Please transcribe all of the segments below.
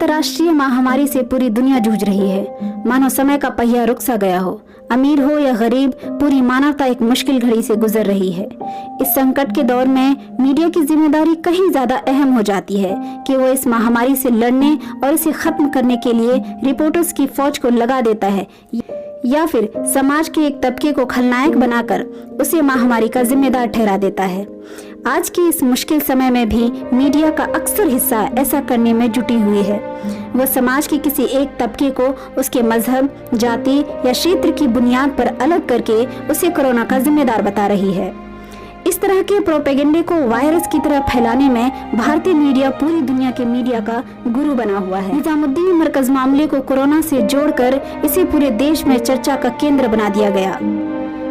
अंतर्राष्ट्रीय महामारी से पूरी दुनिया जूझ रही है। मानो समय का पहिया रुक सा गया हो। अमीर हो या गरीब, पूरी मानवता एक मुश्किल घड़ी से गुजर रही है। इस संकट के दौर में मीडिया की जिम्मेदारी कहीं ज्यादा अहम हो जाती है कि वो इस महामारी से लड़ने और इसे खत्म करने के लिए रिपोर्टर्स की फौज को लगा देता है या फिर समाज के एक तबके को खलनायक बनाकर उसे महामारी का जिम्मेदार ठहरा देता है। आज के इस मुश्किल समय में भी मीडिया का अक्सर हिस्सा ऐसा करने में जुटी हुई है। वह समाज के किसी एक तबके को उसके मजहब, जाति या क्षेत्र की बुनियाद पर अलग करके उसे कोरोना का जिम्मेदार बता रही है। इस तरह के प्रोपेगेंडे को वायरस की तरह फैलाने में भारतीय मीडिया पूरी दुनिया के मीडिया का गुरु बना हुआ है। निजामुद्दीन मरकज मामले को कोरोना से जोड़कर इसे पूरे देश में चर्चा का केंद्र बना दिया गया।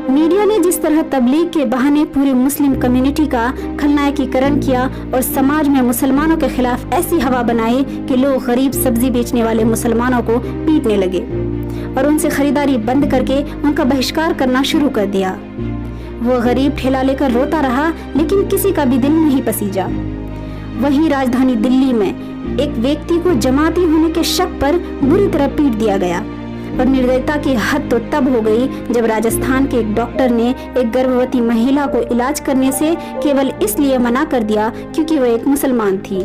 मीडिया ने जिस तरह तबलीग के बहाने पूरी मुस्लिम कम्युनिटी का खलनायकीकरण किया और समाज में मुसलमानों के खिलाफ ऐसी हवा बनाई कि लोग गरीब सब्जी बेचने वाले मुसलमानों को पीटने लगे और उनसे खरीदारी बंद करके उनका बहिष्कार करना शुरू कर दिया। वो गरीब ठेला लेकर रोता रहा, लेकिन किसी का भी दिल नहीं पसीजा। वहीं राजधानी दिल्ली में एक व्यक्ति को जमाती होने के शक पर बुरी तरह पीट दिया गया और निर्दयता की हद तो तब हो गई जब राजस्थान के एक डॉक्टर ने एक गर्भवती महिला को इलाज करने से केवल इसलिए मना कर दिया क्योंकि वह एक मुसलमान थी।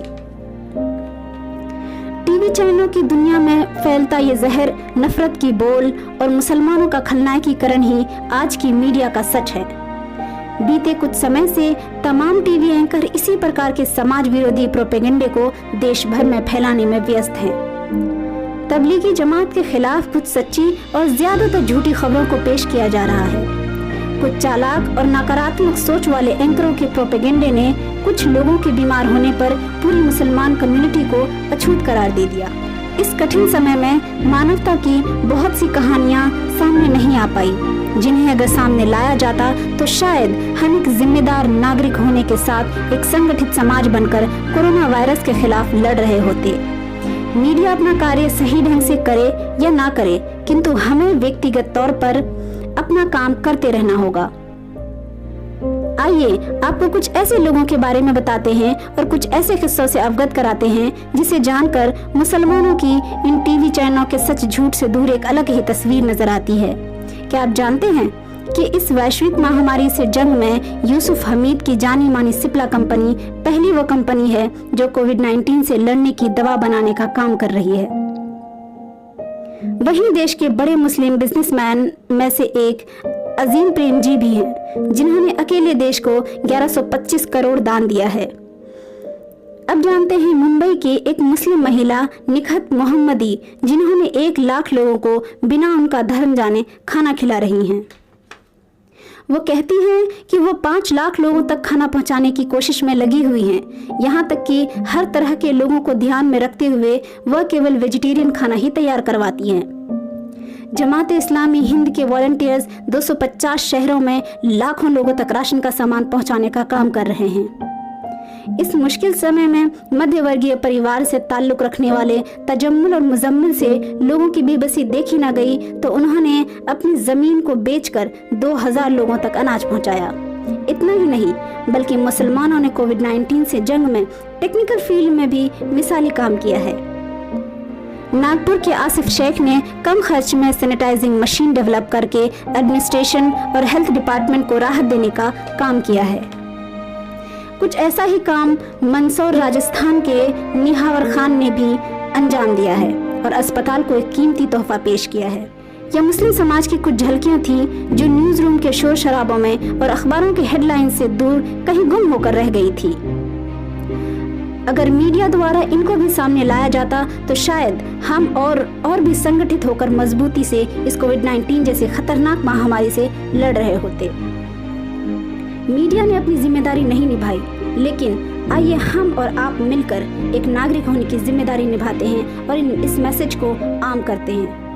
टीवी चैनलों की दुनिया में फैलता ये जहर, नफरत की बोल और मुसलमानों का खलनायकीकरण ही आज की मीडिया का सच है। बीते कुछ समय से तमाम टीवी एंकर इसी प्रकार के समाज विरोधी प्रोपेगेंडे को देश भर में फैलाने में व्यस्त हैं। तबलीगी जमात के खिलाफ कुछ सच्ची और ज्यादातर झूठी खबरों को पेश किया जा रहा है। कुछ चालाक और नकारात्मक सोच वाले एंकरों के प्रोपेगेंडे ने कुछ लोगों के बीमार होने पर पूरी मुसलमान कम्युनिटी को अछूत करार दे दिया। इस कठिन समय में मानवता की बहुत सी कहानियां सामने नहीं आ पाई, जिन्हें अगर सामने लाया जाता तो शायद हम एक जिम्मेदार नागरिक होने के साथ एक संगठित समाज बनकर कोरोना वायरस के खिलाफ लड़ रहे होते। मीडिया अपना कार्य सही ढंग से करे या ना करे, किंतु हमें व्यक्तिगत तौर पर अपना काम करते रहना होगा। आइए आपको कुछ ऐसे लोगों के बारे में बताते हैं और कुछ ऐसे किस्सों से अवगत कराते हैं जिसे जानकर मुसलमानों की इन टीवी चैनलों के सच झूठ से दूर एक अलग ही तस्वीर नजर आती है। क्या आप जानते हैं कि इस वैश्विक महामारी से जंग में यूसुफ हमीद की जानी मानी सिप्ला कंपनी पहली वो कंपनी है जो कोविड-19 से लड़ने की दवा बनाने का काम कर रही है। वहीं देश के बड़े मुस्लिम बिजनेसमैन में से एक अजीम प्रेमजी भी हैं, जिन्होंने अकेले देश को 1125 करोड़ दान दिया है। अब जानते हैं मुंबई की एक मुस्लिम महिला निखत मोहम्मदी, जिन्होंने 1 लाख लोगों को बिना उनका धर्म जाने खाना खिला रही हैं। वो कहती हैं कि वो 5 लाख लोगों तक खाना पहुंचाने की कोशिश में लगी हुई हैं। यहाँ तक कि हर तरह के लोगों को ध्यान में रखते हुए वह केवल वेजिटेरियन खाना ही तैयार करवाती हैं। जमात इस्लामी हिंद के वॉलंटियर्स 250 शहरों में लाखों लोगों तक राशन का सामान पहुंचाने का काम कर रहे हैं। इस मुश्किल समय में मध्यवर्गीय परिवार से ताल्लुक रखने वाले तजम्मुल और मुजम्मिल से लोगों की बेबसी देखी न गई तो उन्होंने अपनी जमीन को बेचकर 2000 लोगों तक अनाज पहुंचाया। इतना ही नहीं, बल्कि मुसलमानों ने कोविड-19 से जंग में टेक्निकल फील्ड में भी मिसाली काम किया है। नागपुर के आसिफ शेख ने कम खर्च में सैनिटाइजिंग मशीन डेवलप करके एडमिनिस्ट्रेशन और हेल्थ डिपार्टमेंट को राहत देने का काम किया है। कुछ ऐसा ही काम मंदसौर राजस्थान के निहावर खान ने भी अंजाम दिया है और अस्पताल को एक कीमती तोहफा पेश किया है। यह मुस्लिम समाज की कुछ झलकियां थी जो न्यूज रूम के शोर शराबों में और अखबारों के हेडलाइन से दूर कहीं गुम होकर रह गई थी। अगर मीडिया द्वारा इनको भी सामने लाया जाता तो शायद हम और भी संगठित होकर मजबूती से इस कोविड-19 जैसे खतरनाक महामारी से लड़ रहे होते। मीडिया ने अपनी जिम्मेदारी नहीं निभाई, लेकिन आइए हम और आप मिलकर एक नागरिक होने की जिम्मेदारी निभाते हैं और इस मैसेज को आम करते हैं।